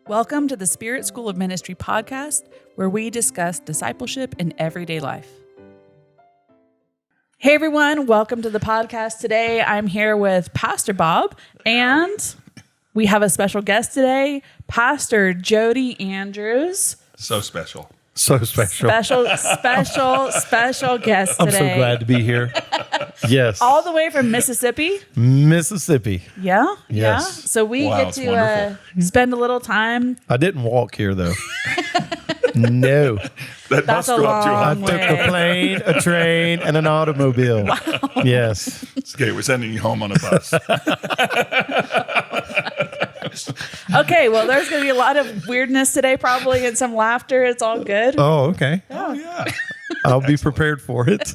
Welcome to the Spirit School of Ministry podcast, where we discuss discipleship in everyday life. Hey everyone, welcome to the podcast today. I'm here with Pastor Bob, and we have a special guest today, Pastor Jody Andrews. So special. So special. Special guest today. I'm so glad to be here. Yes. All the way from Mississippi. Mississippi. Yeah. Yes. Yeah. So we Wow, get it's wonderful. to spend a little time. I didn't walk here, though. No. That That's must a go up too long high. Took a plane, a train, and an automobile. Wow. Yes. It's okay, we're sending you home on a bus. Okay, well, there's going to be a lot of weirdness today, probably, and some laughter. It's all good. Oh, okay. Oh, yeah. I'll be prepared for it.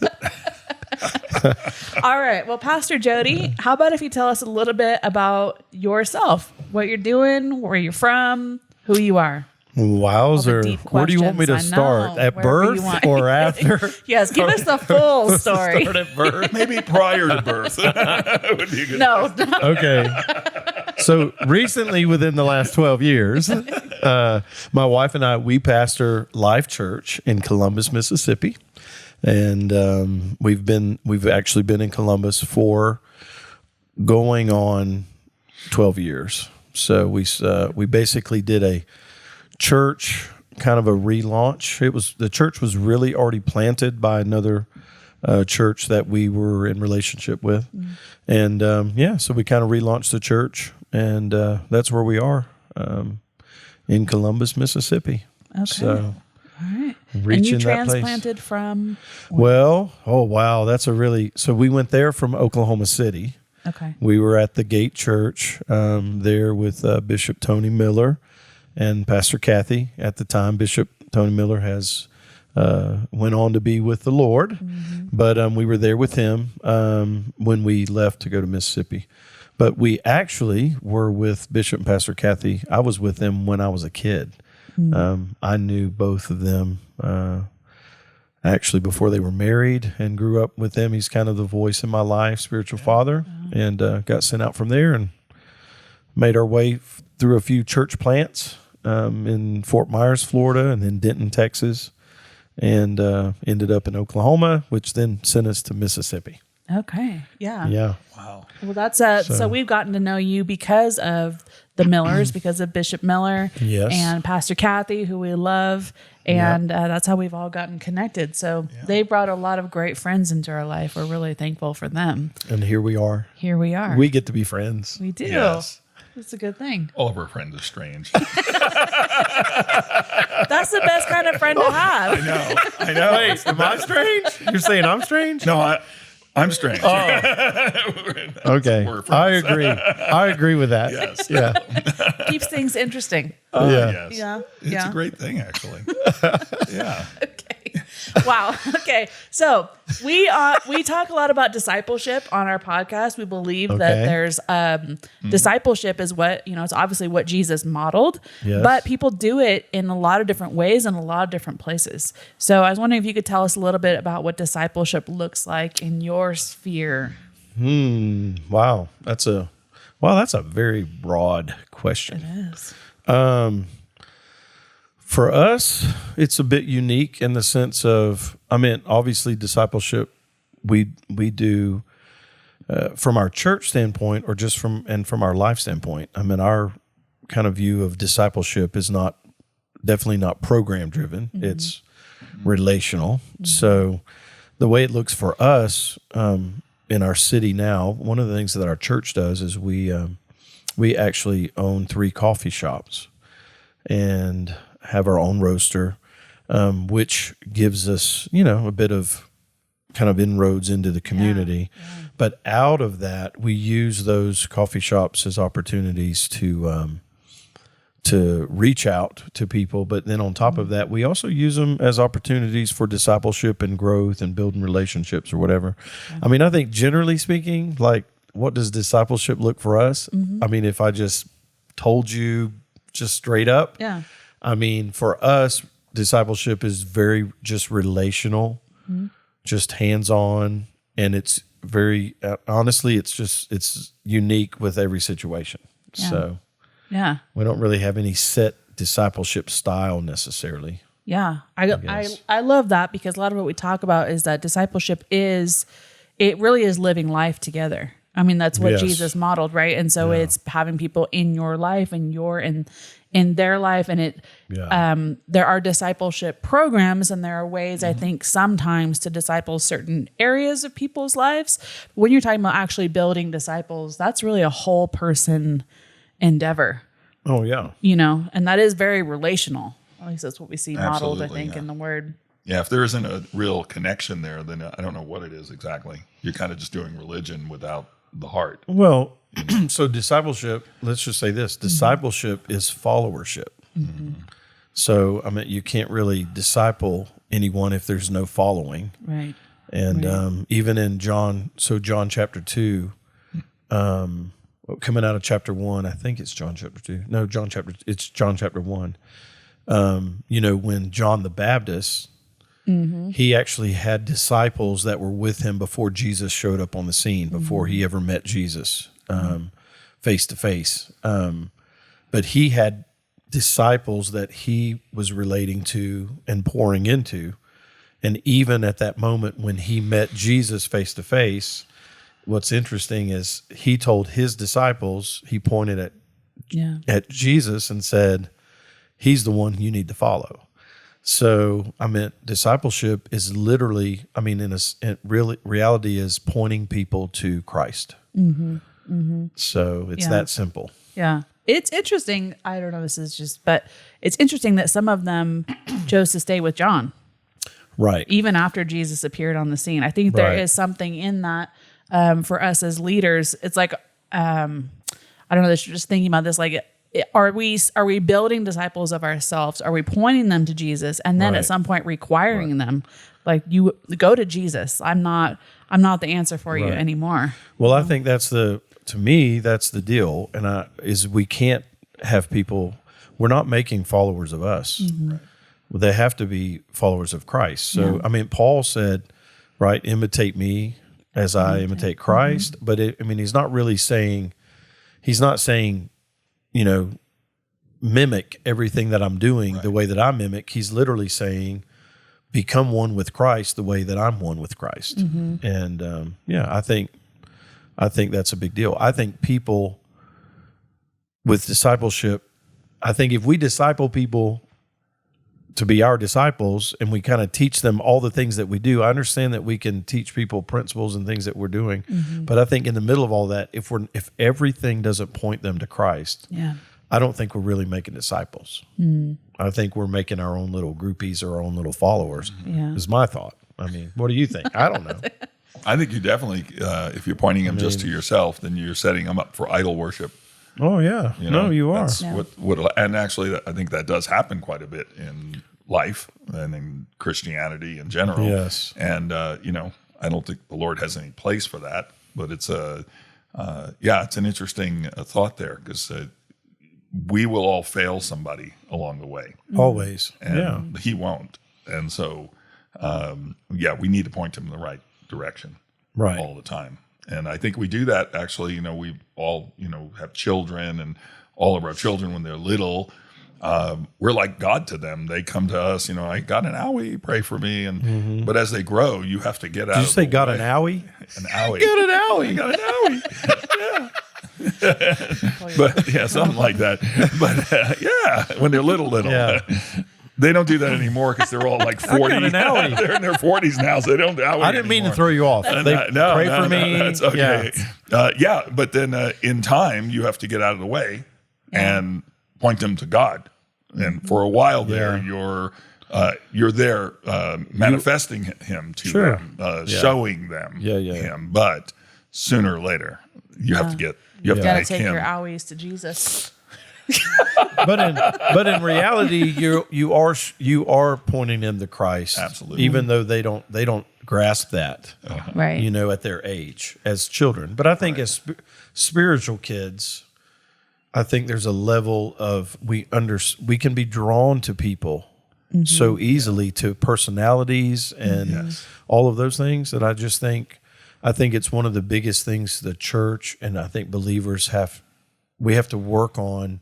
All right. Well, Pastor Jody, how about if you tell us a little bit about yourself, what you're doing, where you're from, who you are? Wowzer. deep Where do you want me to questions. I start? know. At Wherever you birth want. or after? Yes, give us the full story. Start at birth. Maybe prior to birth. Would be a good. No. Okay. So recently, within the last 12 years, my wife and I, we pastor Life Church in Columbus, Mississippi. And we've actually been in Columbus for going on 12 years. So we basically did a church kind of a relaunch. The church was really already planted by another church that we were in relationship with. And so we kind of relaunched the church, and that's where we are in Columbus, Mississippi. Okay. So All right. reaching And you that place. transplanted from? Well, oh wow, so we went there from Oklahoma City. Okay. We were at the Gate Church there with Bishop Tony Miller and Pastor Kathy. At the time, Bishop Tony Miller went on to be with the Lord, but we were there with him when we left to go to Mississippi. But we actually were with Bishop and Pastor Kathy. I was with them when I was a kid. I knew both of them actually before they were married, and grew up with them. He's kind of the voice in my life, spiritual father, and got sent out from there and made our way through a few church plants in Fort Myers, Florida, and then Denton, Texas, and ended up in Oklahoma, which then sent us to Mississippi. Okay. Yeah. Yeah. Wow. Well, that's so we've gotten to know you because of the Millers, because of Bishop Miller Yes. and Pastor Kathy, who we love. And that's how we've all gotten connected. So they brought a lot of great friends into our life. We're really thankful for them. And here we are. Here we are. We get to be friends. We do. Yes. It's a good thing. All of our friends are strange. That's the best kind of friend to have. I know. Wait, am I strange? You're saying I'm strange? No, I'm strange. Okay. We're friends. I agree with that. Yes. Yeah. Keeps things interesting. Yeah. Yes. Yeah. It's Yeah. a great thing, actually. Yeah. Okay. Wow. Okay. So we talk a lot about discipleship on our podcast. We believe that Okay. there's discipleship is what, it's obviously what Jesus modeled, Yes. but people do it in a lot of different ways in a lot of different places. So I was wondering if you could tell us a little bit about what discipleship looks like in your sphere. Wow. That's a very broad question. It is. For us, it's a bit unique in the sense of, obviously discipleship we do from our church standpoint, or just from our life standpoint. Our kind of view of discipleship is definitely not program driven. It's relational. So the way it looks for us in our city now, one of the things that our church does is we actually own 3 coffee shops and have our own roaster, which gives us, a bit of kind of inroads into the community. Yeah. But out of that, we use those coffee shops as opportunities to reach out to people. But then on top of that, we also use them as opportunities for discipleship and growth and building relationships or whatever. Yeah. I think generally speaking, like, what does discipleship look for us? If I just told you just straight up, Yeah. For us, discipleship is very just relational, just hands-on, and it's very, honestly, it's unique with every situation. Yeah. So Yeah. We don't really have any set discipleship style necessarily. Yeah. guess. I love that, because a lot of what we talk about is that discipleship it really is living life together. I mean, that's what Yes. Jesus modeled, right? And so it's having people in your life and you're in their life. And there are discipleship programs, and there are ways, I think, sometimes to disciple certain areas of people's lives. When you're talking about actually building disciples, that's really a whole person endeavor, Oh yeah. and that is very relational. At least that's what we see modeled, I Absolutely, think, yeah. in the word. Yeah, if there isn't a real connection there, then I don't know what it is exactly. You're kind of just doing religion without the heart. Well, so discipleship, let's just say this, discipleship is followership. So, I mean, you can't really disciple anyone if there's no following. Right. And even in John chapter 2, coming out of chapter 1, I think it's John chapter 2. No, it's John chapter 1. When John the Baptist, he actually had disciples that were with him before Jesus showed up on the scene, before he ever met Jesus face to face. But he had disciples that he was relating to and pouring into. And even at that moment when he met Jesus face to face, what's interesting is he told his disciples, he pointed at Jesus and said, he's the one you need to follow. So, I mean, discipleship is literally, I mean, reality is pointing people to Christ. So it's that simple. Yeah. It's interesting. I don't know, but it's interesting that some of them chose to stay with John. Right. Even after Jesus appeared on the scene. I think there Right. is something in that for us as leaders. It's like, I don't know, just thinking about this, like, are we building disciples of ourselves? Are we pointing them to Jesus? And then Right. at some point requiring them, like, you go to Jesus. I'm not the answer for you Right. anymore. Well, I think to me, that's the deal. And is we can't have people, we're not making followers of us. Well, they have to be followers of Christ. So, I mean, Paul said, right, imitate me as I imitate Christ. But he's not saying, mimic everything that I'm doing the way that I mimic. He's literally saying, become one with Christ the way that I'm one with Christ. And I think that's a big deal. I think people with discipleship, I think if we disciple people to be our disciples and we kind of teach them all the things that we do, I understand that we can teach people principles and things that we're doing. But I think in the middle of all that, if everything doesn't point them to Christ, I don't think we're really making disciples. I think we're making our own little groupies or our own little followers, is my thought. I mean, what do you think? I don't know. I think you definitely, if you're pointing them just to yourself, then you're setting them up for idol worship. Oh, yeah. No, you are. That's and actually, I think that does happen quite a bit in life and in Christianity in general. Yes. And, I don't think the Lord has any place for that, but it's it's an interesting thought there, because we will all fail somebody along the way. Always. And he won't. And so, we need to point him in the right direction all the time. And I think we do that, actually. We all, have children, and all of our children, when they're little, we're like God to them. They come to us, I got an owie, pray for me. And but as they grow, you have to get out. Did you say got way. an owie? An owie. Got an owie. Got an owie. But something like that. But when they're little, Yeah. they don't do that anymore, because they're all like 40. an owie. They're in their 40s now, so they don't owie I didn't mean to anymore. throw you off. They pray for me. That's okay. But then in time, you have to get out of the way and point them to God. And for a while there, you're there manifesting him to them, showing them him. But sooner or later, you have to You to got to make take him. your owies to Jesus. But in reality, you are pointing them to Christ. Absolutely. Even though they don't grasp that, Right. at their age as children. But I think as spiritual kids, I think there's a level of we can be drawn to people so easily, to personalities and all of those things, that I think it's one of the biggest things the church and I think believers we have to work on,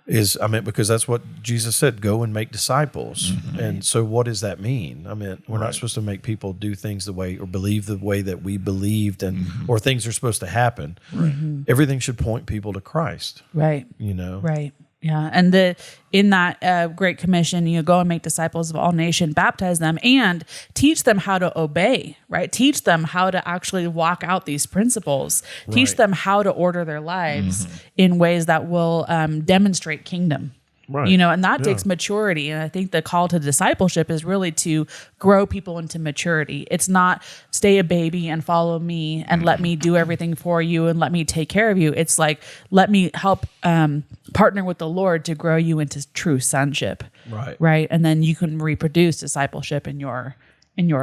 Because that's what Jesus said, go and make disciples. Mm-hmm. And so what does that mean? I mean, we're not supposed to make people do things the way or believe the way that we believed and or things are supposed to happen. Right. Mm-hmm. Everything should point people to Christ. Right. Right. Yeah. And in that Great Commission, go and make disciples of all nations, baptize them and teach them how to obey, right? Teach them how to actually walk out these principles, teach them how to order their lives in ways that will demonstrate kingdom. Right. And that takes maturity. And I think the call to discipleship is really to grow people into maturity. It's not stay a baby and follow me and let me do everything for you and let me take care of you. It's like, let me help partner with the Lord to grow you into true sonship. Right. Right. And then you can reproduce discipleship in your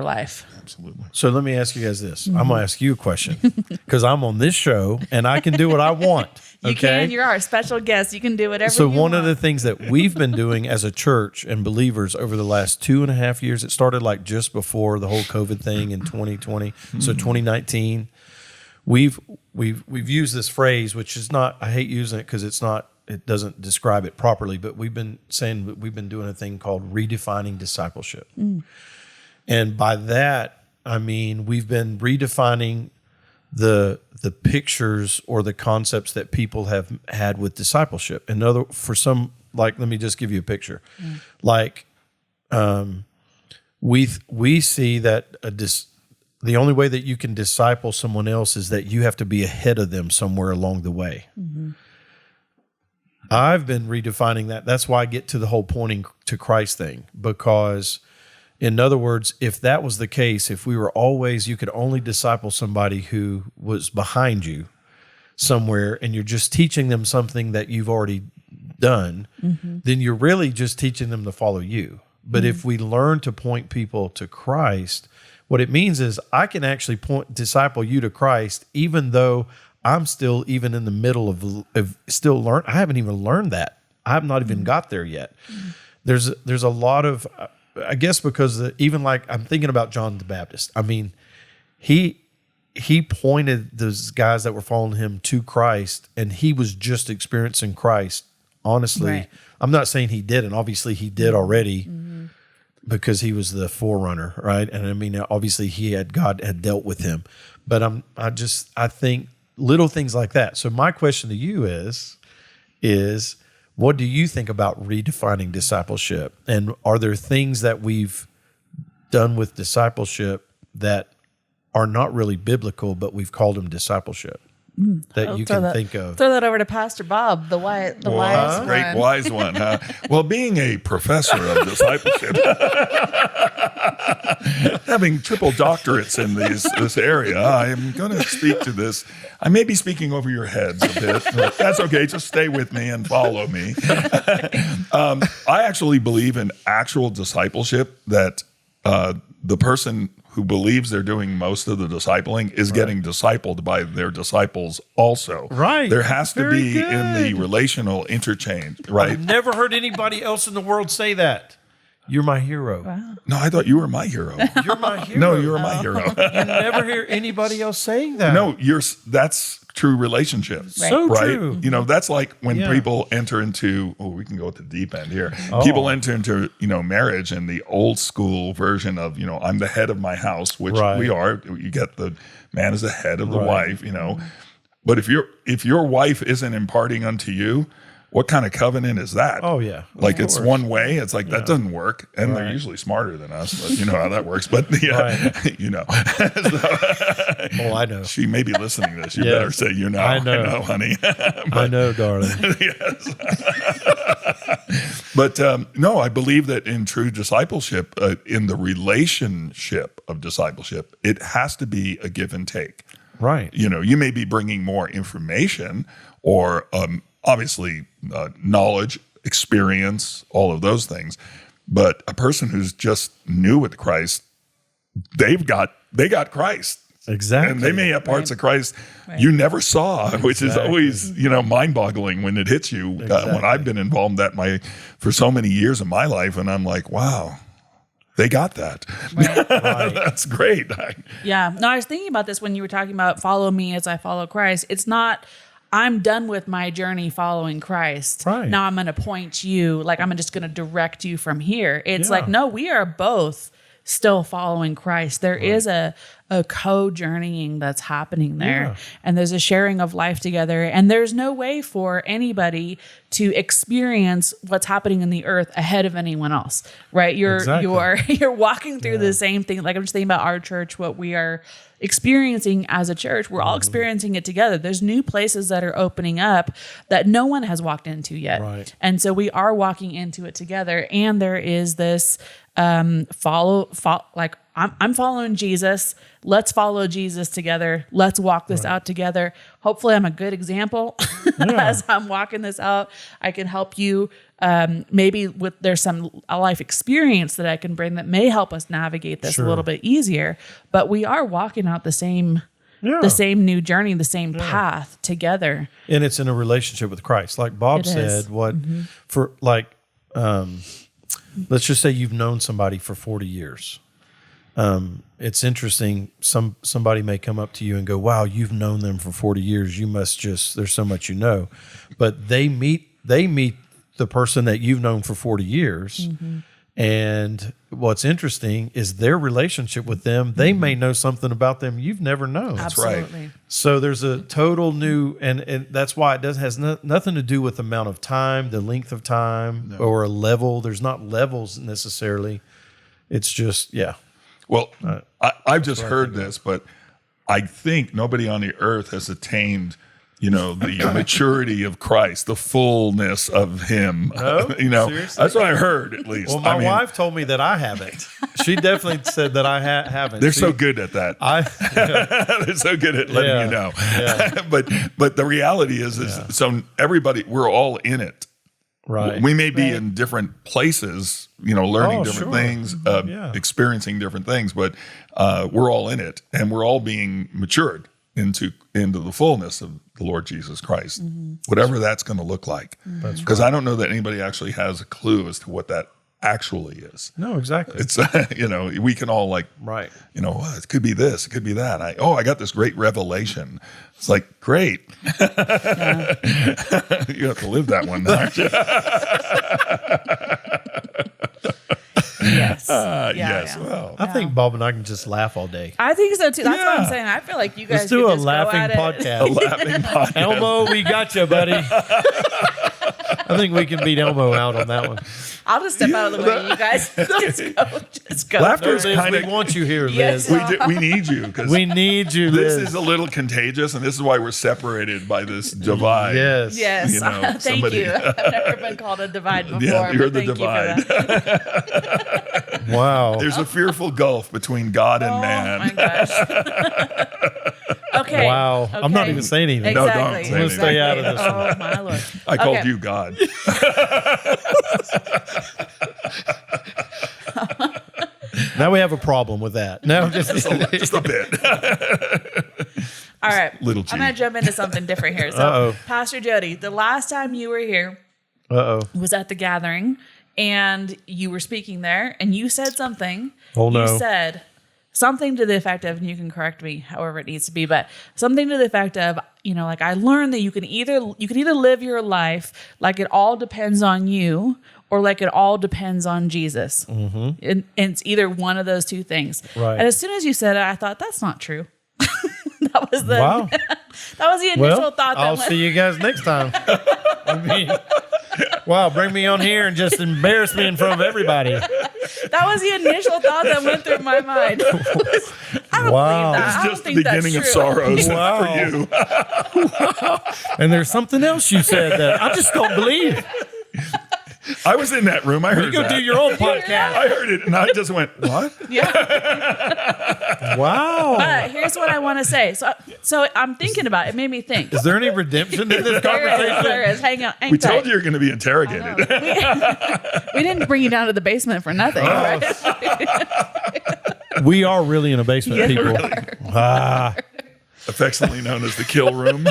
life. Absolutely. So let me ask you guys this. I'm going to ask you a question because I'm on this show and I can do what I want. You can. You're our special guest. You can do whatever you want. So one of the things that we've been doing as a church and believers over the last 2.5 years, it started like just before the whole COVID thing in 2020. So 2019, we've used this phrase, which is not, I hate using it because it doesn't describe it properly, but we've been saying that we've been doing a thing called redefining discipleship. And by that, I mean, we've been redefining the pictures or the concepts that people have had with discipleship. Let me just give you a picture. Like, we see that the only way that you can disciple someone else is that you have to be ahead of them somewhere along the way. Mm-hmm. I've been redefining that. That's why I get to the whole pointing to Christ thing, because in other words, if that was the case, if we were always, you could only disciple somebody who was behind you somewhere and you're just teaching them something that you've already done, then you're really just teaching them to follow you. But if we learn to point people to Christ, what it means is I can actually disciple you to Christ, even though I'm still even in the middle of still learn. I haven't even learned that. I have not even got there yet. There's a lot of, I guess because even like I'm thinking about John the Baptist. I mean, he pointed those guys that were following him to Christ, and he was just experiencing Christ. Honestly, I'm not saying he didn't. Obviously, he did already because he was the forerunner, right? And I mean, obviously, God had dealt with him. But I think little things like that. So my question to you is what do you think about redefining discipleship? And are there things that we've done with discipleship that are not really biblical, but we've called them discipleship that you can think of? Throw that over to Pastor Bob, the wise great wise one. Huh? Well, being a professor of discipleship, having triple doctorates in this area, I'm going to speak to this. I may be speaking over your heads a bit, but that's okay. Just stay with me and follow me. I actually believe in actual discipleship, that the person who believes they're doing most of the discipling is getting discipled by their disciples also. Right. There has to be in the relational interchange, right? I've never heard anybody else in the world say that. You're my hero. Wow. No, I thought you were my hero. You're my hero. No, you're my hero. You never hear anybody else saying that. No, that's true relationship. Right. So true. That's like when people enter into, we can go at the deep end here. People enter into, marriage, and the old school version of, I'm the head of my house, which we are. You get the man is the head of the wife, But if your wife isn't imparting unto you, what kind of covenant is that? Oh, yeah. Like it's one way. It's like, that doesn't work. And they're usually smarter than us, but you know how that works. But, So, I know. She may be listening to this. You better say, I know, honey. But, I know, darling. Yes. But no, I believe that in true discipleship, in the relationship of discipleship, it has to be a give and take. Right. You may be bringing more information or obviously knowledge, experience, all of those things. But a person who's just new with Christ, they got Christ. Exactly. And they may have parts of Christ you never saw, which is always, mind-boggling when it hits you. When I've been involved in that for so many years of my life, and I'm like, wow, they got that. Right. That's great. Yeah. No, I was thinking about this when you were talking about follow me as I follow Christ. It's not, I'm done with my journey following Christ. Right. Now I'm going to point you, like I'm just going to direct you from here. It's Yeah. like, no, we are both still following Christ. There is a co-journeying that's happening there. Yeah. And there's a sharing of life together. And there's no way for anybody to experience what's happening in the earth ahead of anyone else, right? You're walking through the same thing. Like I'm just thinking about our church, what we are experiencing as a church. We're all experiencing it together. There's new places that are opening up that no one has walked into yet. Right. And so we are walking into it together. And there is this follow, like I'm following Jesus. Let's follow Jesus together. Let's walk this out together. Hopefully I'm a good example as I'm walking this out. I can help you. Maybe there's a life experience that I can bring that may help us navigate this a little bit easier, but we are walking out the same new journey, the same path together. And it's in a relationship with Christ. Like Bob said, for like, let's just say you've known somebody for 40 years. It's interesting. Somebody may come up to you and go, wow, you've known them for 40 years. You must there's so much you know. But they meet the person that you've known for 40 years. Mm-hmm. And what's interesting is their relationship with them. They may know something about them you've never known. Absolutely. That's right. So there's a total new, and that's why it has nothing to do with the amount of time, the length of time, or a level. There's not levels necessarily. It's just, Well, I've just heard this, but I think nobody on the earth has attained, the maturity of Christ, the fullness of Him. No? Seriously? That's what I heard, at least. Well, my wife told me that I haven't. She definitely said that I haven't. They're so good at that. They're so good at letting you know. Yeah. But the reality is so everybody, we're all in it. Right. We may be in different places, learning different things, experiencing different things, but we're all in it, and we're all being matured into the fullness of the Lord Jesus Christ, whatever that's going to look like. Because I don't know that anybody actually has a clue as to what that actually is. No, exactly. It's we can all well, it could be this, it could be that. I got this great revelation. It's like, great. You have to live that one, aren't you? Yes. Yes. Well, I think Bob and I can just laugh all day. I think so too. That's what I'm saying. I feel like you guys Let's do could a just laughing go at it. podcast. a laughing podcast. Elmo, we got you, buddy. I think we can beat Elmo out on that one. I'll just step out of the way. You guys just go. Laughter is Liz, kind we of. want you here, Liz. Yes. We need you because We need you, Liz. this is a little contagious, and this is why we're separated by this divide. Yes. Yes. Thank Thank you. I've never been called a divide before. Yeah, you're but the thank divide. You for that. Wow. There's a fearful gulf between God and Oh man. my gosh. Okay. Wow. I'm not even saying anything. No, Exactly. don't say We'll stay out of this one. Oh my Lord. I called Okay. you God. Now we have a problem with that. No, just Just a bit. All right. Little I'm going to jump into something different here. So, Pastor Jody, the last time you were here was at the gathering, and you were speaking there, and you said something. Oh, no. You said something to the effect of, and you can correct me however it needs to be, but something to the effect of, like I learned that you can either live your life like it all depends on you, or like it all depends on Jesus. Mm-hmm. And it's either one of those two things. Right. And as soon as you said it, I thought, that's not true. That was the Wow. that was the initial thought. I'll see you guys next time. I mean, wow, bring me on here and just embarrass me in front of everybody. That was the initial thought that went through my mind. I don't Wow. believe that. It's I don't just the think that's beginning of true. sorrows Wow. for you. And there's something else you said that I just don't believe. I was in that room. I heard You go that. do your own podcast. I heard it, and I just went, what? Yeah. Wow. But here's what I want to say. So I'm thinking about it. It made me think. Is there any redemption in this There conversation? is. Hang on. Hang We tight. told you you're going to be interrogated. We didn't bring you down to the basement for nothing, right? We are really in a basement, Yes, people. we are. Ah, Affectionately known as the kill room.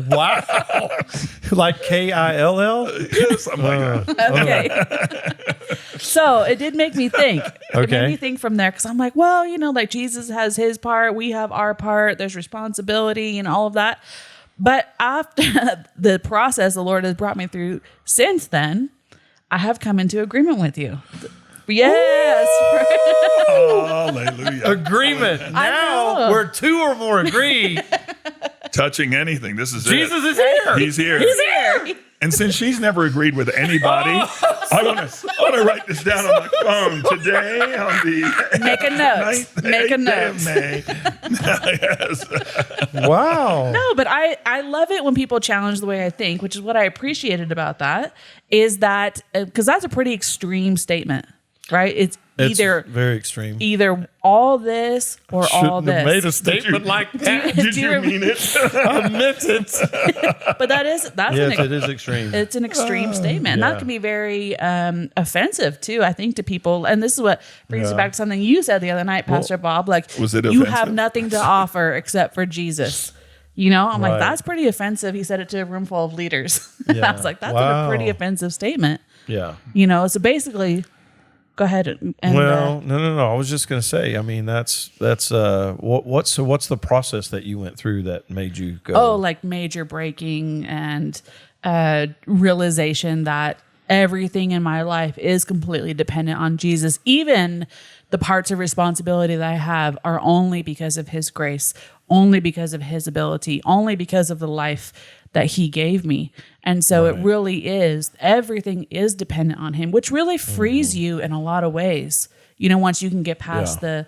wow. Like KILL? Something like that. Okay. So it did make me think. It Okay. made me think from there because I'm like, well, like Jesus has his part, we have our part, there's responsibility and all of that. But after the process the Lord has brought me through since then, I have come into agreement with you. Yes. Hallelujah. Agreement. Now, where two or more agree, touching anything. This is Jesus it. is here. He's here. He's here. And since she's never agreed with anybody, I want to write this down on my phone today on the Make a note. Make a note. May. Yes. Wow. No, but I love it when people challenge the way I think, which is what I appreciated about that, is that, because that's a pretty extreme statement, right? It's either very extreme. Either all this or all this. Have made a statement like that. Did you mean it? I meant it. But that's it is extreme. It's an extreme statement. And that can be very offensive too, I think, to people. And this is what brings me back to something you said the other night, Pastor Bob. Like, was it you offensive? have nothing to offer except for Jesus. You know, I'm like, Right. that's pretty offensive. He said it to a room full of leaders. Yeah. I was like, that's Wow. a pretty offensive statement. Yeah. You know, so basically, go ahead and No. I was just going to say. I mean, that's what's the process that you went through that made you go? like major breaking and realization that everything in my life is completely dependent on Jesus. Even the parts of responsibility that I have are only because of his grace, only because of his ability, only because of the life that he gave me. And so it really is, everything is dependent on him, which really frees you in a lot of ways. You know, once you can get past the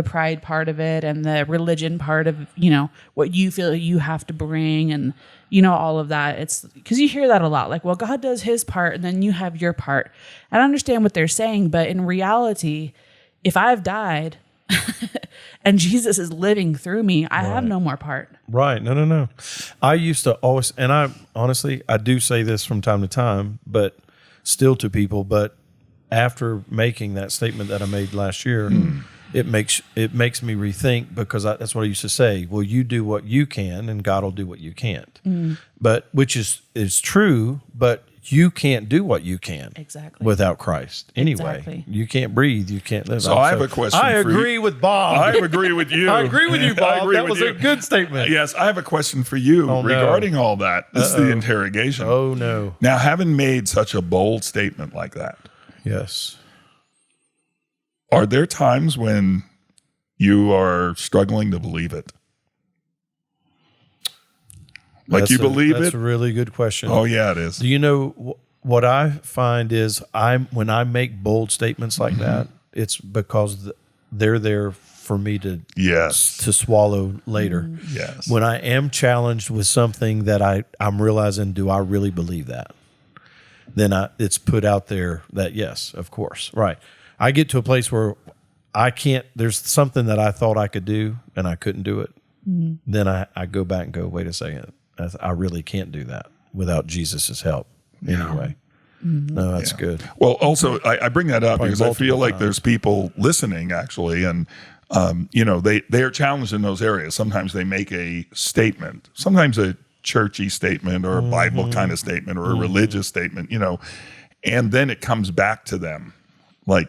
pride part of it and the religion part of, you know, what you feel you have to bring and, you know, all of that. It's because you hear that a lot, like, well, God does his part and then you have your part. And I understand what they're saying, but in reality, if I've died and Jesus is living through me, I have no more part. Right. No. I used to always, and I honestly, I do say this from time to time, but still to people, but after making that statement that I made last year, it makes me rethink, because that's what I used to say. Well, you do what you can and God will do what you can't. But which is true, but you can't do what you can without Christ. Anyway, you can't breathe. You can't live. So I have a question I for you. agree with Bob. I agree with you. I agree with you, Bob. That was you. a good statement. Yes, I have a question for you regarding all that. This is the interrogation. Oh, no. Now, having made such a bold statement like that, Yes. are there times when you are struggling to believe it? Like you believe it? That's a really good question. Oh, yeah, it is. Do you know what I find is when I make bold statements like that, it's because they're there for me to swallow later. Yes. When I am challenged with something that I'm realizing, do I really believe that? Then it's put out there that yes, of course, right. I get to a place where I can't. There's something that I thought I could do and I couldn't do it. Then I go back and go, wait a second. I really can't do that without Jesus' help anyway. No, that's good. Well, also, I bring that up because I feel like there's people listening, actually, and you know, they are challenged in those areas. Sometimes they make a statement, sometimes a churchy statement or a Bible kind of statement or a religious statement, you know, and then it comes back to them, like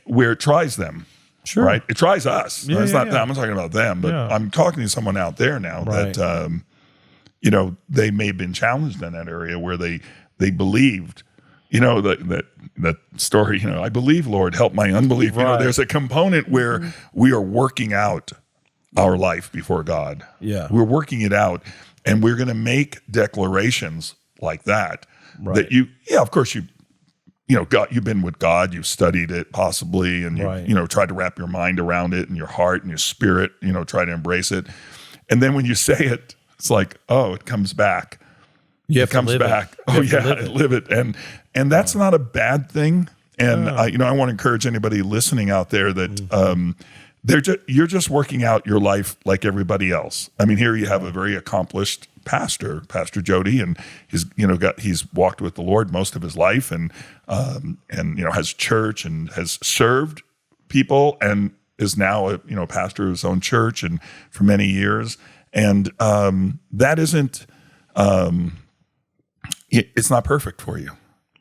where it tries them. Sure. Right? It tries us. Yeah, it's not yeah. them. I'm not talking about them, but I'm talking to someone out there now that, you know, they may have been challenged in that area where they believed, you know, that story, you know, I believe, Lord, help my unbelief. You know, there's a component where we are working out our life before God. Yeah. We're working it out, and we're going to make declarations like that, that of course you know, God, you've been with God, you've studied it possibly, and you know, tried to wrap your mind around it and your heart and your spirit, you know, try to embrace it. And then when you say it, it's like, oh, it comes back. It comes back. Oh yeah, live it. And that's not a bad thing. And you know, I want to encourage anybody listening out there that you're just working out your life like everybody else. I mean, here you have a very accomplished pastor, Pastor Jody, and he's walked with the Lord most of his life, and you know, has church and has served people, and is now a pastor of his own church and for many years. And that isn't it's not perfect for you.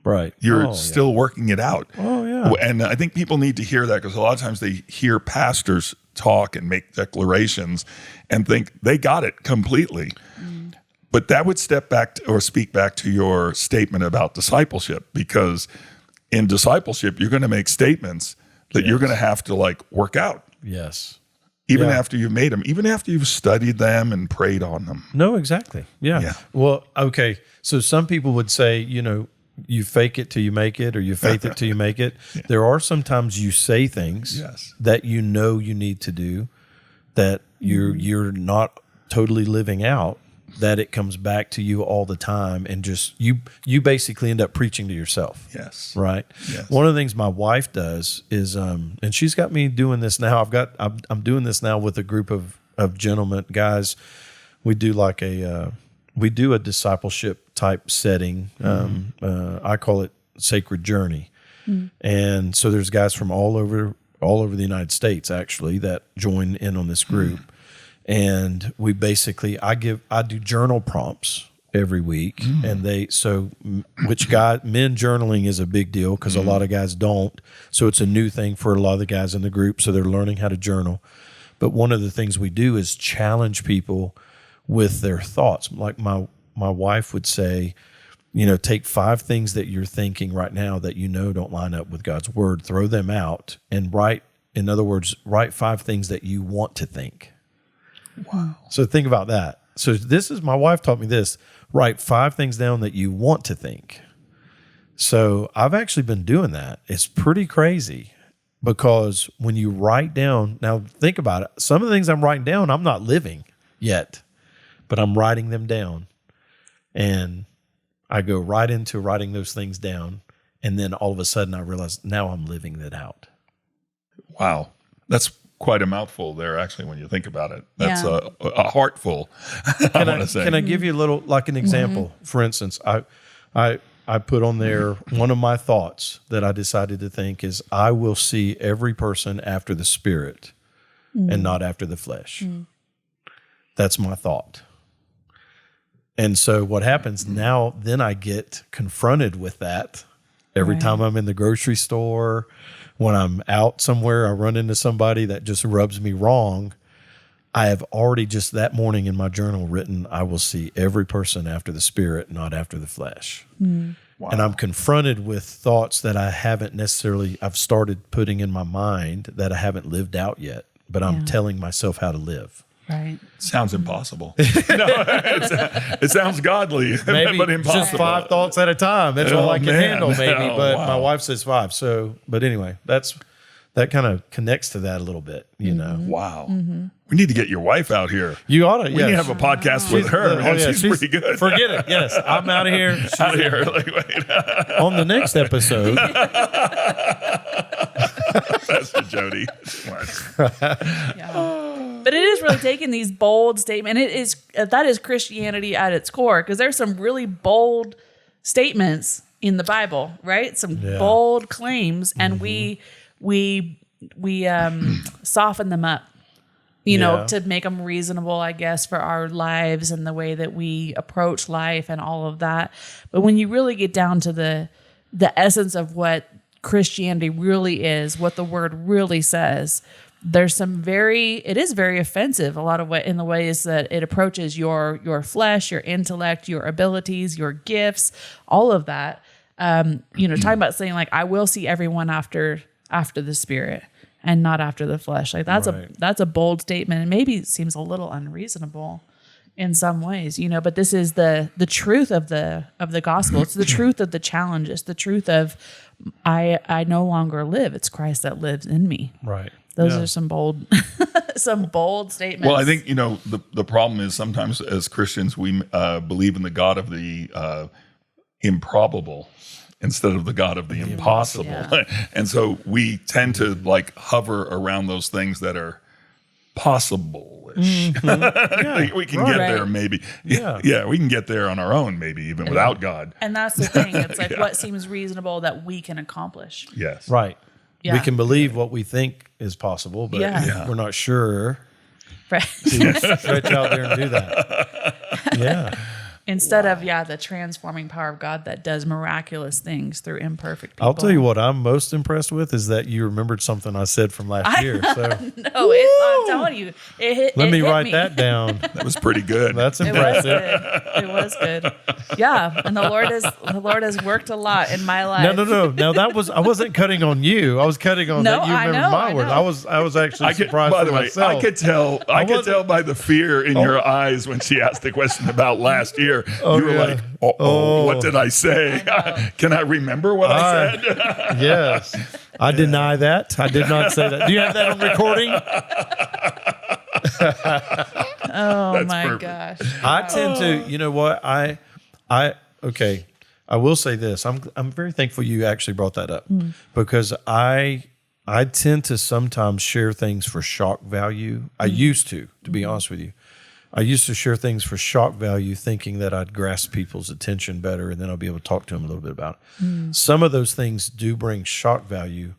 Right. You're still working it out. Oh, yeah. And I think people need to hear that, because a lot of times they hear pastors talk and make declarations and think they got it completely. But that would step back or speak back to your statement about discipleship, because in discipleship, you're going to make statements that you're going to have to like work out. Yes. Even after you've made them, even after you've studied them and prayed on them. No, exactly. Yeah. Well, okay. So some people would say, you fake it till you make it, or you faith it till you make it. There are sometimes you say things that you need to do that you're not totally living out, that it comes back to you all the time, and just you basically end up preaching to yourself. Yes. Right. Yes. One of the things my wife does is, and she's got me doing this now. I'm doing this now with a group of gentlemen, guys. We do a discipleship type setting. I call it Sacred Journey. And so there's guys from all over the United States actually that join in on this group. And we basically, I do journal prompts every week, and men journaling is a big deal because a lot of guys don't. So it's a new thing for a lot of the guys in the group. So they're learning how to journal. But one of the things we do is challenge people with their thoughts. Like my wife would say, take 5 things that you're thinking right now that don't line up with God's word, throw them out, and write 5 things that you want to think. Wow. So think about that. So my wife taught me this: write 5 things down that you want to think. So I've actually been doing that. It's pretty crazy, because when you write down, now think about it. Some of the things I'm writing down, I'm not living yet, but I'm writing them down, and I go right into writing those things down. And then all of a sudden I realize now I'm living that out. Wow. That's quite a mouthful there, actually, when you think about it. That's a heartful, I want to say. Can I give you a little, like an example? For instance, I put on there, one of my thoughts that I decided to think is, I will see every person after the Spirit and not after the flesh. That's my thought. And so what happens now, then I get confronted with that every time I'm in the grocery store. When I'm out somewhere, I run into somebody that just rubs me wrong. I have already just that morning in my journal written, I will see every person after the Spirit, not after the flesh. Wow. And I'm confronted with thoughts that I've started putting in my mind that I haven't lived out yet, but I'm telling myself how to live. Right. Sounds impossible. It sounds godly, maybe but impossible. Just 5 thoughts at a time. That's all I can handle, maybe. But wow. My wife says 5. So, but anyway, that kind of connects to that a little bit, Wow. We need to get your wife out here. You ought to. We need to have a podcast with her. She's pretty good. Forget it. Yes, I'm out of here. She's out of here. Like, wait. On the next episode. Pastor Jody. But it is really taking these bold statements. That is Christianity at its core, because there's some really bold statements in the Bible, right? Some bold claims, and we soften them up, to make them reasonable, I guess, for our lives and the way that we approach life and all of that. But when you really get down to the essence of what Christianity really is, what the word really says, there's it is very offensive in the ways that it approaches your flesh, your intellect, your abilities, your gifts, all of that. Talking about saying like, I will see everyone after the Spirit and not after the flesh. Like that's a bold statement, and maybe it seems a little unreasonable in some ways, but this is the truth of the gospel. It's the truth of the challenge. It's the truth of I no longer live. It's Christ that lives in me. Right. Those are some bold statements. Well, I think, the problem is sometimes as Christians, we believe in the God of the improbable instead of the God of the impossible. Yeah. And so we tend to hover around those things that are possible-ish. We can get there maybe. Yeah, we can get there on our own maybe, even without God. And that's the thing. It's like what seems reasonable that we can accomplish. Yes. Right. Yeah. We can believe what we think is possible, but we're not sure right. to stretch out there and do that. Yeah. Instead of the transforming power of God that does miraculous things through imperfect people. I'll tell you what I'm most impressed with is that you remembered something I said from last year. So No, I'm telling you, let me write me. that down. That was pretty good. That's It was impressive. good. It was good. Yeah, and the Lord has worked a lot in my life. No. Now I wasn't cutting on you. I was cutting on No, that you I remembered know, my I words. know. I was actually surprised by for the way, myself. I could tell by the fear in your eyes when she asked the question about last year. You were like, what did I say? Can I remember what I said? Yes. I deny that. I did not say that. Do you have that on recording? Oh my perfect. gosh. I tend to, you know what? Okay. I will say this. I'm very thankful you actually brought that up because I tend to sometimes share things for shock value. I used to be honest with you. I used to share things for shock value, thinking that I'd grasp people's attention better, and then I'll be able to talk to them a little bit about it. Some of those things do bring shock value,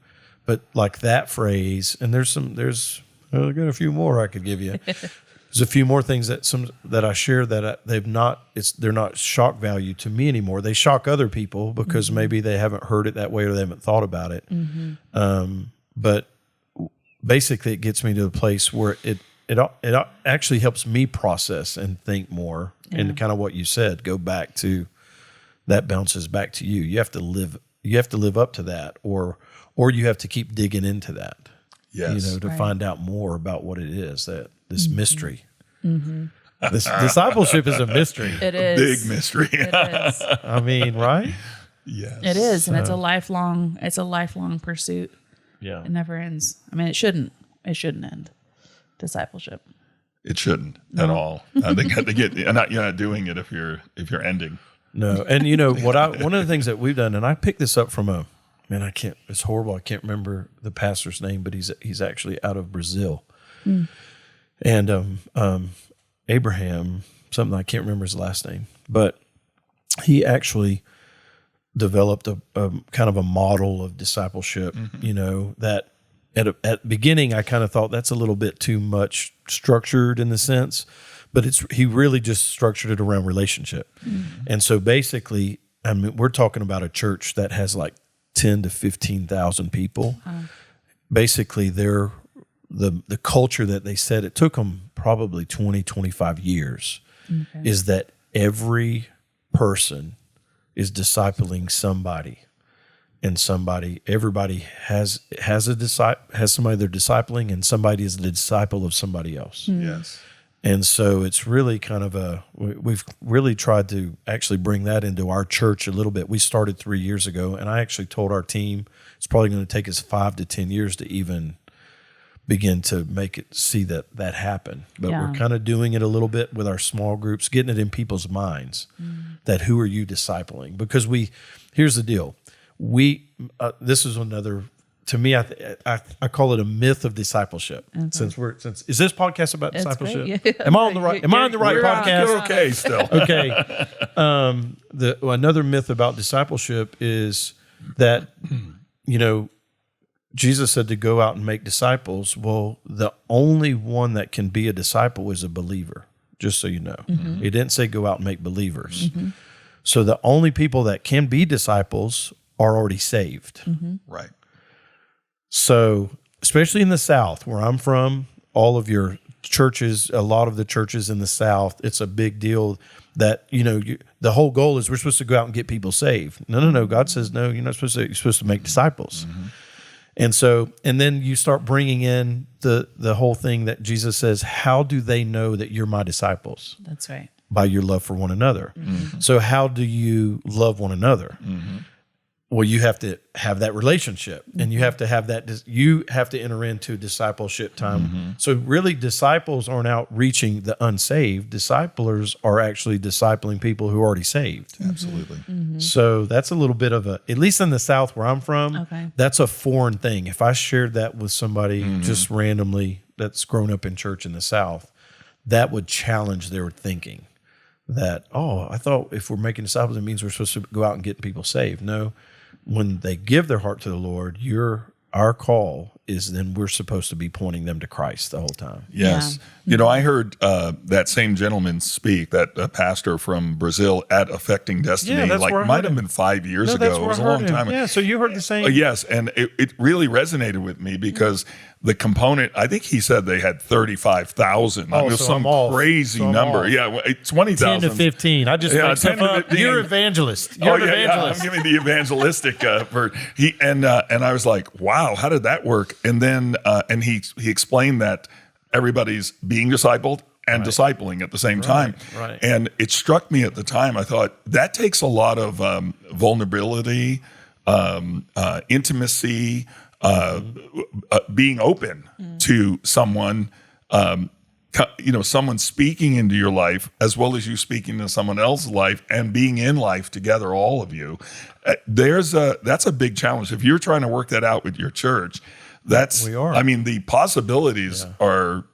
but like that phrase, and I got a few more I could give you. There's a few more things that I share that they're not shock value to me anymore. They shock other people because maybe they haven't heard it that way or they haven't thought about it. But basically, it gets me to a place where it actually helps me process and think more. And kind of what you said, go back to that bounces back to you. You have to live up to that, or you have to keep digging into that. Yes. To find out more about what it is, that this mystery. This discipleship is a mystery. It is. Big mystery. It is. I mean, right? Yes. It is, and it's a lifelong pursuit. Yeah. It never ends. I mean, it shouldn't end. Discipleship. It shouldn't at all. I think you're not doing it if you're ending. No. And one of the things that we've done, and I picked this up from it's horrible. I can't remember the pastor's name, but he's actually out of Brazil. And Abraham, something I can't remember his last name, but he actually developed a kind of a model of discipleship, that at the beginning I kind of thought that's a little bit too much structured in the sense, but he really just structured it around relationship. And so basically, I mean, we're talking about a church that has like 10 to 15,000 people. Basically, they're the culture that they said, it took them probably 20, 25 years, is that every person is discipling somebody, and everybody has somebody they're discipling, and somebody is the disciple of somebody else. Yes. And so it's really kind of we've really tried to actually bring that into our church a little bit. We started 3 years ago, and I actually told our team it's probably going to take us 5 to 10 years to even begin to make it see that happen. But we're kind of doing it a little bit with our small groups, getting it in people's minds that who are you discipling? Because here's the deal. This is another, to me, I call it a myth of discipleship. Okay. Since is this podcast about discipleship? Yeah. Am I on the right podcast? You're okay still. Okay. Another myth about discipleship is that, Jesus said to go out and make disciples. Well, the only one that can be a disciple is a believer, just so you know. He didn't say go out and make believers. So the only people that can be disciples are already saved. Right. So, especially in the South, where I'm from, all of your churches, a lot of the churches in the South, it's a big deal that, the whole goal is we're supposed to go out and get people saved. No. God says, no, you're not supposed to. You're supposed to make disciples. And so, and then you start bringing in the whole thing that Jesus says, how do they know that you're my disciples? That's right. By your love for one another. So how do you love one another? Well, you have to have that relationship, and you have to have that. You have to enter into discipleship time. So really, disciples aren't out reaching the unsaved. Disciplers are actually discipling people who are already saved. Absolutely. So that's a little bit of at least in the South where I'm from, that's a foreign thing. If I shared that with somebody just randomly that's grown up in church in the South, that would challenge their thinking. That, I thought if we're making disciples, it means we're supposed to go out and get people saved. No. When they give their heart to the Lord, our call is then we're supposed to be pointing them to Christ the whole time. Yes. I heard that same gentleman speak, that pastor from Brazil at Affecting Destiny, might have been 5 years ago. It was a long time ago. Yeah, so you heard the same. Yes, and it really resonated with me because the component, I think he said they had 35,000. Oh, it was so some crazy number. Yeah, 20,000. 10 to 15. I just make stuff up. You're evangelist. You're an evangelist. I'm giving the evangelistic and I was like, wow, how did that work? And then and he explained that everybody's being discipled and discipling at the same time. Right. And it struck me at the time. I thought that takes a lot of vulnerability, intimacy, being open to someone, someone speaking into your life as well as you speaking into someone else's life and being in life together, all of you. That's a big challenge. If you're trying to work that out with your church, the possibilities are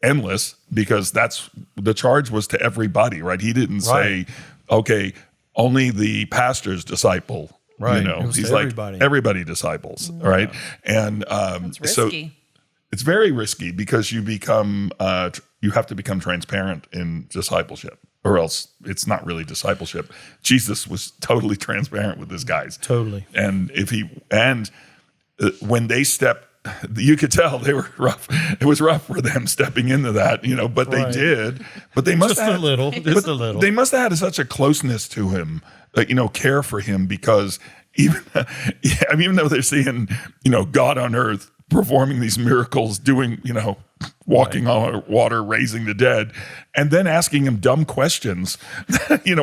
endless because that's the charge was to everybody, right? He didn't say, okay, only the pastors disciple. Right. He's like everybody disciples, right? And That's risky. So it's very risky because you become you have to become transparent in discipleship, or else it's not really discipleship. Jesus was totally transparent with his guys, totally. And when they stepped, you could tell they were rough. It was rough for them stepping into that, but they did. But they must have a little. They must have had such a closeness to him, care for him, because even though they're seeing, God on earth performing these miracles, doing, walking on water, raising the dead, and then asking him dumb questions,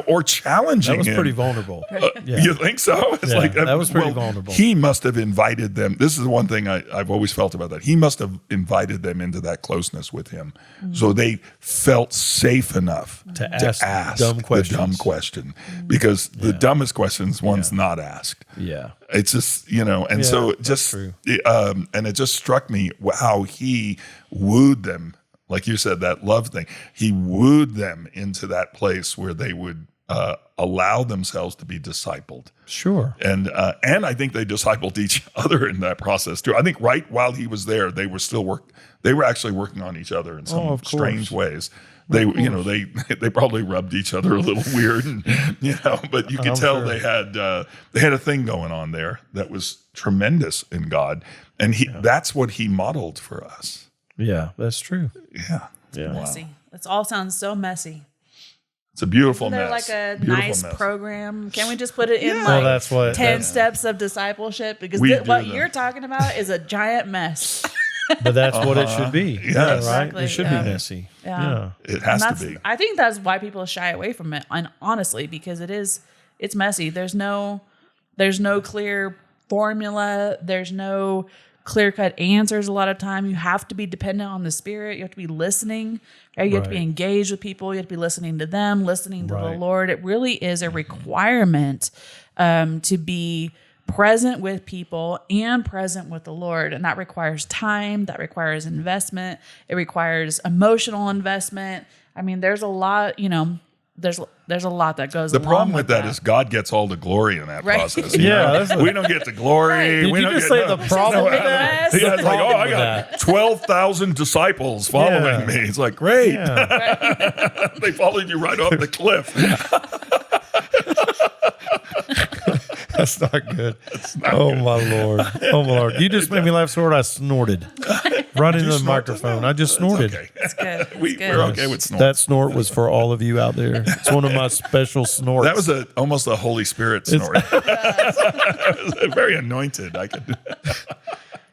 or challenging him. That was pretty vulnerable. You think so? It's that was pretty vulnerable. He must have invited them. This is the one thing I've always felt about that. He must have invited them into that closeness with him, so they felt safe enough to ask dumb questions. The dumb question, because the dumbest questions one's not asked. Yeah. It's just, and so it just, and it just struck me how he wooed them. Like you said, that love thing, he wooed them into that place where they would allow themselves to be discipled. Sure. And I think they discipled each other in that process too. I think right while he was there, they were actually working on each other in some strange ways. They, they probably rubbed each other a little weird, and, but you could tell they had a thing going on there that was tremendous in God, and that's what he modeled for us. Yeah, that's true. Yeah. Messy. It all sounds so messy. It's a beautiful Isn't there mess. like a Beautiful nice mess. program? Can we just put it in that's 10 steps of discipleship? Because what you're talking about is a giant mess. But that's what it should be. Yes. Yeah, right? Exactly, It should be messy. Yeah. It has to be. I think that's why people shy away from it, and honestly, because it's messy. There's no clear formula. There's no clear-cut answers a lot of time. You have to be dependent on the Spirit. You have to be listening. Right? You have to be engaged with people. You have to be listening to them, listening to the Lord. It really is a requirement to be present with people and present with the Lord. And that requires time. That requires investment. It requires emotional investment. I mean, there's a lot, there's a lot that goes. The problem with that is God gets all the glory in that process. We don't get the glory. Did you just say the problem with that? Yeah, it's like, I got 12,000 disciples following me. It's like, great. Yeah. They followed you right off the cliff. That's not good. My Lord. Oh, my Lord. You just made me laugh so hard I snorted. Right into the microphone. I just snorted. Okay. It's good. We're okay with snort. That snort was for all of you out there. It's one of my special snorts. That was almost a Holy Spirit snort. It was very anointed. I could.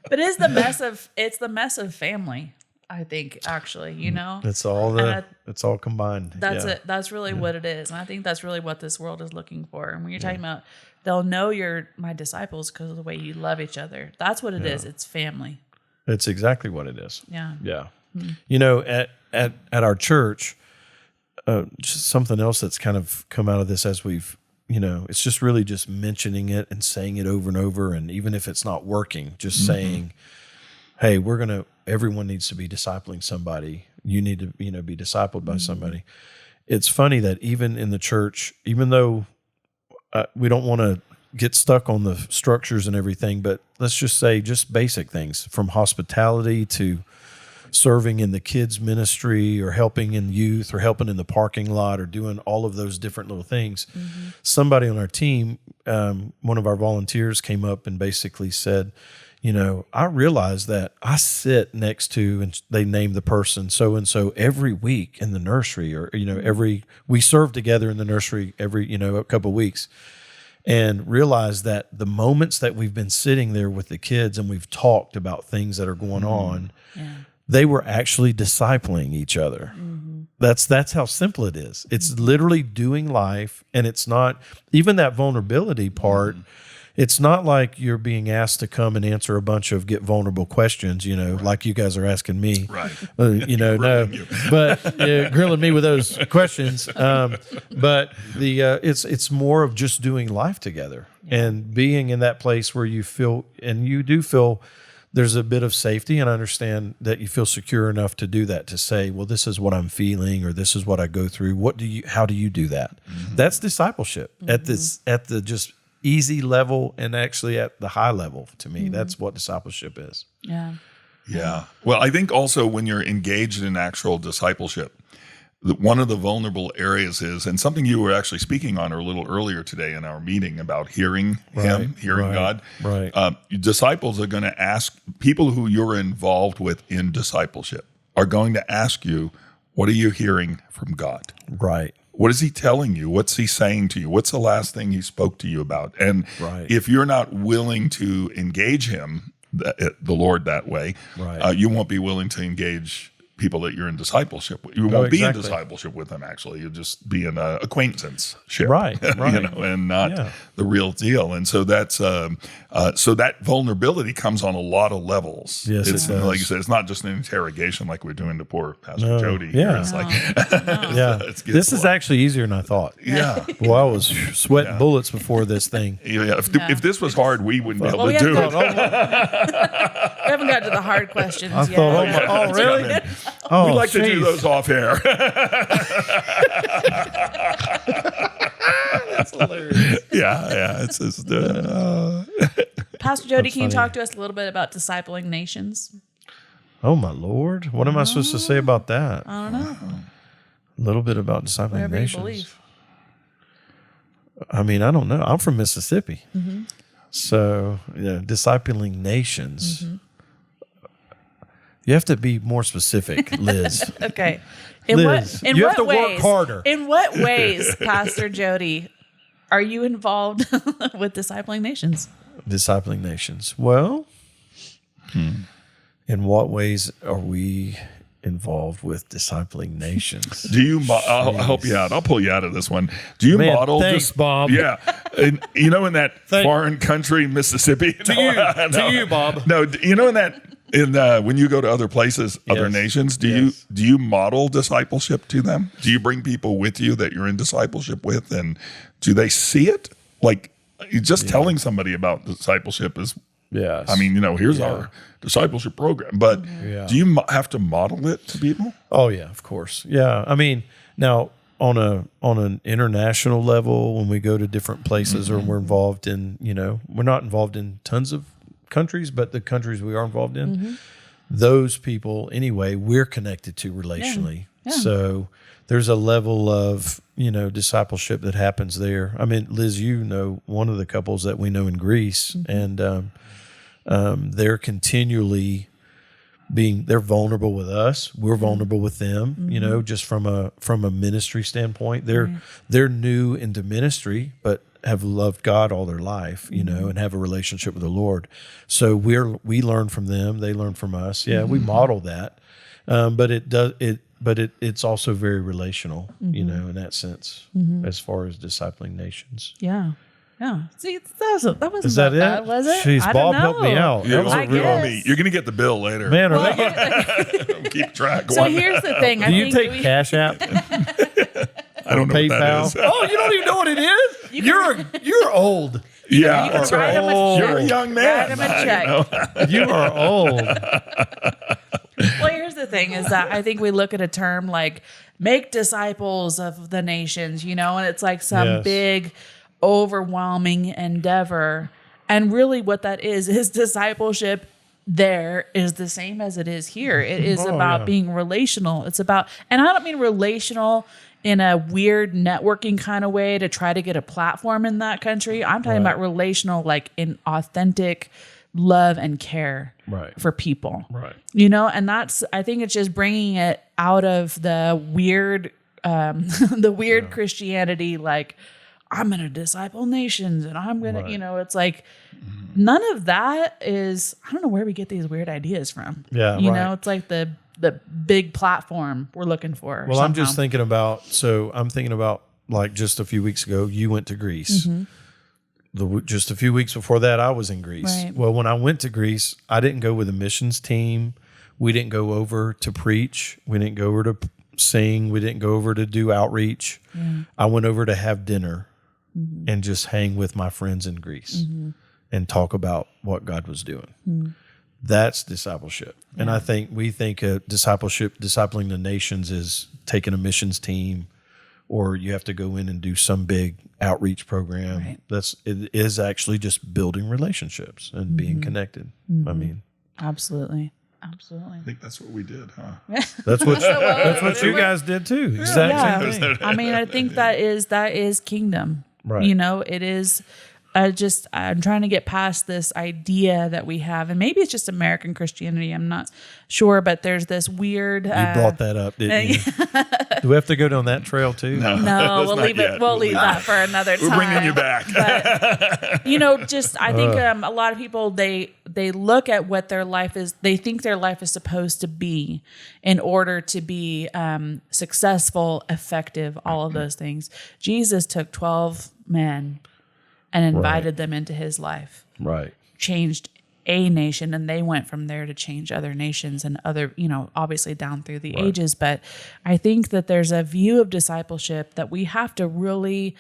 But it's the mess of family. I think actually, it's all combined. That's it. That's really what it is, and I think that's really what this world is looking for. And when you're talking about, they'll know you're my disciples because of the way you love each other. That's what it is. It's family. It's exactly what it is. Yeah. Yeah. At our church, just something else that's kind of come out of this as we've, it's just really just mentioning it and saying it over and over. And even if it's not working, just saying, hey, everyone needs to be discipling somebody. You need to, be discipled by somebody. It's funny that even in the church, even though we don't want to get stuck on the structures and everything, but let's just say just basic things from hospitality to serving in the kids ministry or helping in youth or helping in the parking lot or doing all of those different little things. Mm-hmm. Somebody on our team, one of our volunteers came up and basically said, I realize that I sit next to, and they named the person so-and-so every week in the nursery, or, we serve together in the nursery every, a couple of weeks, and realize that the moments that we've been sitting there with the kids and we've talked about things that are going on, they were actually discipling each other. Mm-hmm. That's how simple it is. It's literally doing life, and it's not even that vulnerability part. It's not like you're being asked to come and answer a bunch of get vulnerable questions, like you guys are asking me. Right. No, but grilling me with those questions. But it's more of just doing life together and being in that place where you feel, and you do feel there's a bit of safety, and I understand that you feel secure enough to do that, to say, well, this is what I'm feeling, or this is what I go through. How do you do that? Mm-hmm. That's discipleship at the just easy level, and actually at the high level. To me, that's what discipleship is. Yeah. Well, I think also when you're engaged in actual discipleship, one of the vulnerable areas is, and something you were actually speaking on a little earlier today in our meeting about hearing Him, hearing God. Right. Disciples are going to ask, people who you're involved with in discipleship are going to ask you, what are you hearing from God? Right. What is He telling you? What's He saying to you? What's the last thing He spoke to you about? And if you're not willing to engage Him, the Lord, that way, you won't be willing to engage people that you're in discipleship with. You won't be in discipleship with them, actually. You'll just be in an acquaintanceship, right. And not the real deal. And so that's so that vulnerability comes on a lot of levels. Yes, it's it does. like you said, it's not just an interrogation like we're doing to poor Pastor Jody. Yeah, it's like this is actually easier than I thought. Yeah, well, I was sweating bullets before this thing. If this was hard, we wouldn't be able to do it. We haven't got to the hard questions yet. Oh, really? We like to do those off air. That's hilarious. It's just, Pastor Jody, can you talk to us a little bit about discipling nations? Oh my Lord, what am I supposed to say about that? I don't know. A little bit about discipling Whatever nations. You believe. I mean, I don't know. I'm from Mississippi, so discipling nations. Mm-hmm. You have to be more specific, Liz. Okay. Liz, you have to work harder. In what ways, Pastor Jody, are you involved with discipling nations? Discipling nations. Well, in what ways are we involved with discipling nations? Do you? I'll help you out. I'll pull you out of this one. Do you model? Thanks, Bob. Yeah, in that foreign country, Mississippi. To you, Bob. No, in that. When you go to other places, other nations, do you model discipleship to them? Do you bring people with you that you're in discipleship with, and do they see it? Like just telling somebody about discipleship is, I mean, here's our discipleship program, but do you have to model it to people? Oh yeah, of course. Yeah, I mean, now on an international level, when we go to different places or we're involved in, we're not involved in tons of countries, but the countries we are involved in, those people anyway, we're connected to relationally. Yeah. So there's a level of, discipleship that happens there. I mean, Liz, one of the couples that we know in Greece, and they're continually they're vulnerable with us. We're vulnerable with them, just from a ministry standpoint. They're new into ministry, but have loved God all their life, and have a relationship with the Lord. So we learn from them, they learn from us. Yeah, we model that, but it's also very relational, in that sense, as far as discipling nations. Yeah. See, that wasn't Is that bad, it? was it? Jeez, Bob helped me out. You're going to get the bill later. Man, keep track. So here's the thing. Do you take Cash App? I don't know PayPal. what that is. Oh, you don't even know what it is? You're old. Yeah, that's right. You're a young man. Write him a check. You are old. Well, here's the thing is that I think we look at a term like make disciples of the nations, and it's like some big overwhelming endeavor. And really what that is discipleship there is the same as it is here. It is about being relational. It's about, and I don't mean relational in a weird networking kind of way to try to get a platform in that country. I'm talking about relational, like in authentic love and care for people. Right. You know, and I think it's just bringing it out of the weird, Christianity, like, I'm going to disciple nations and I'm going to, you know, it's like none of that is, I don't know where we get these weird ideas from. Yeah. You know, it's like the big platform we're looking for. Well, I'm just thinking about, like just a few weeks ago, you went to Greece. Just a few weeks before that, I was in Greece. Right. Well, when I went to Greece, I didn't go with a missions team. We didn't go over to preach. We didn't go over to sing. We didn't go over to do outreach. I went over to have dinner and just hang with my friends in Greece and talk about what God was doing. That's discipleship. And I think we think discipleship, discipling the nations is taking a missions team, or you have to go in and do some big outreach program. It is actually just building relationships and being connected. I mean, absolutely. I think that's what we did, huh? That's what you guys did too. Exactly. Same thing. I mean, I think that is kingdom. Right. You know, it is. I'm trying to get past this idea that we have, and maybe it's just American Christianity. I'm not sure, but there's this weird. You brought that up, didn't you? Do we have to go down that trail too? No, we'll leave it. We'll leave that for another time. We're bringing you back. But, you know, just I think a lot of people they look at what their life is. They think their life is supposed to be in order to be successful, effective, all of those things. Jesus took 12 men and invited them into his life. Right. Changed a nation, and they went from there to change other nations and other, you know, obviously down through the ages. But I think that there's a view of discipleship that we have to really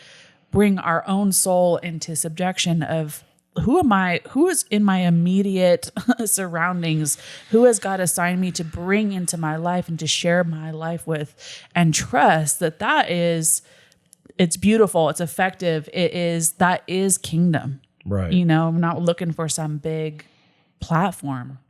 bring our own soul into subjection of who am I, who is in my immediate surroundings, who has God assigned me to bring into my life and to share my life with, and trust that is, it's beautiful, it's effective, that is kingdom. Right. You know, I'm not looking for some big platform.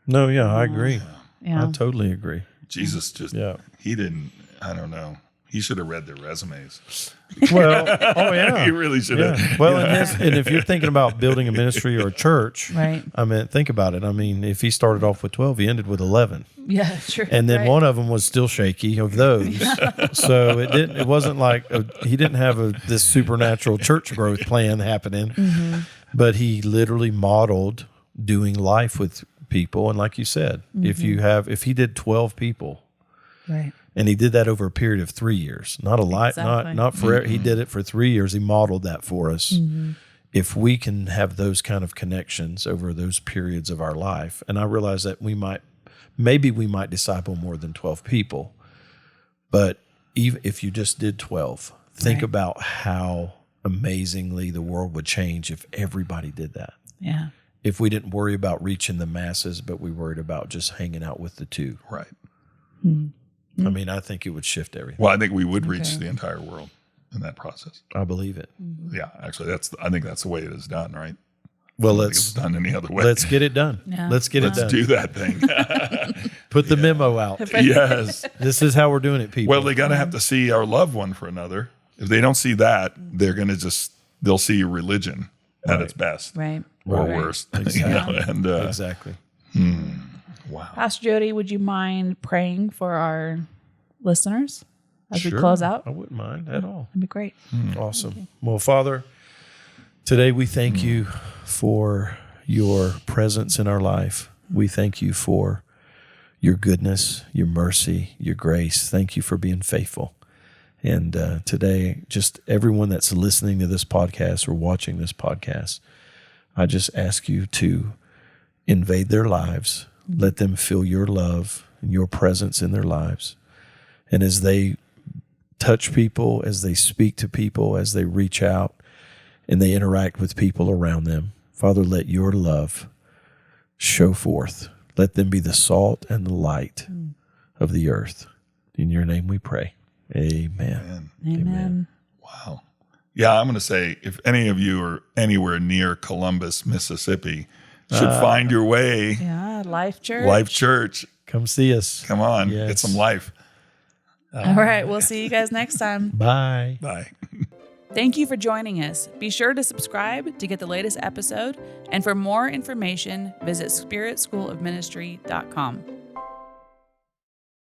No, yeah, I agree. Yeah. I totally agree. Jesus just, he didn't, I don't know. He should have read their resumes. Well, He really should have. Well, and if you're thinking about building a ministry or a church, right. I mean, think about it. I mean, if he started off with 12, he ended with 11. Yeah, true. And then one of them was still shaky of those. So it wasn't like he didn't have this supernatural church growth plan happening, but he literally modeled doing life with people. And like you said, if he did 12 people, right. And he did that over a period of 3 years, not a lot, not forever. He did it for 3 years. He modeled that for us. If we can have those kind of connections over those periods of our life, and I realize that maybe we might disciple more than 12 people, but even if you just did 12, think about how amazingly the world would change if everybody did that. Yeah. If we didn't worry about reaching the masses, but we worried about just hanging out with the two. Right. I mean, I think it would shift everything. Well, I think we would reach the entire world in that process. I believe it. Yeah, actually, I think that's the way it is done, right? Well, it's done any other way. Let's get it done. Yeah. Let's get it done. Do that thing. Put the memo out. Yes. This is how we're doing it, people. Well, they got to have to see our love one for another. If they don't see that, they're going to they'll see religion at its best. Right. Or worse. Exactly. Exactly. Wow. Pastor Jody, would you mind praying for our listeners as we Sure. close out? I wouldn't mind at all. That'd be great. Awesome. Well, Father, today we thank you for your presence in our life. We thank you for your goodness, your mercy, your grace. Thank you for being faithful. And today, just everyone that's listening to this podcast or watching this podcast, I just ask you to invade their lives. Let them feel your love and your presence in their lives. And as they touch people, as they speak to people, as they reach out and they interact with people around them, Father, let your love show forth. Let them be the salt and the light of the earth. In your name we pray. Amen. Amen. Wow. Yeah, I'm going to say if any of you are anywhere near Columbus, Mississippi, should find your way. Yeah, Life Church. Life Church. Come see us. Come on, get some life. All right, we'll see you guys next time. Bye. Bye. Thank you for joining us. Be sure to subscribe to get the latest episode. And for more information, visit spiritschoolofministry.com.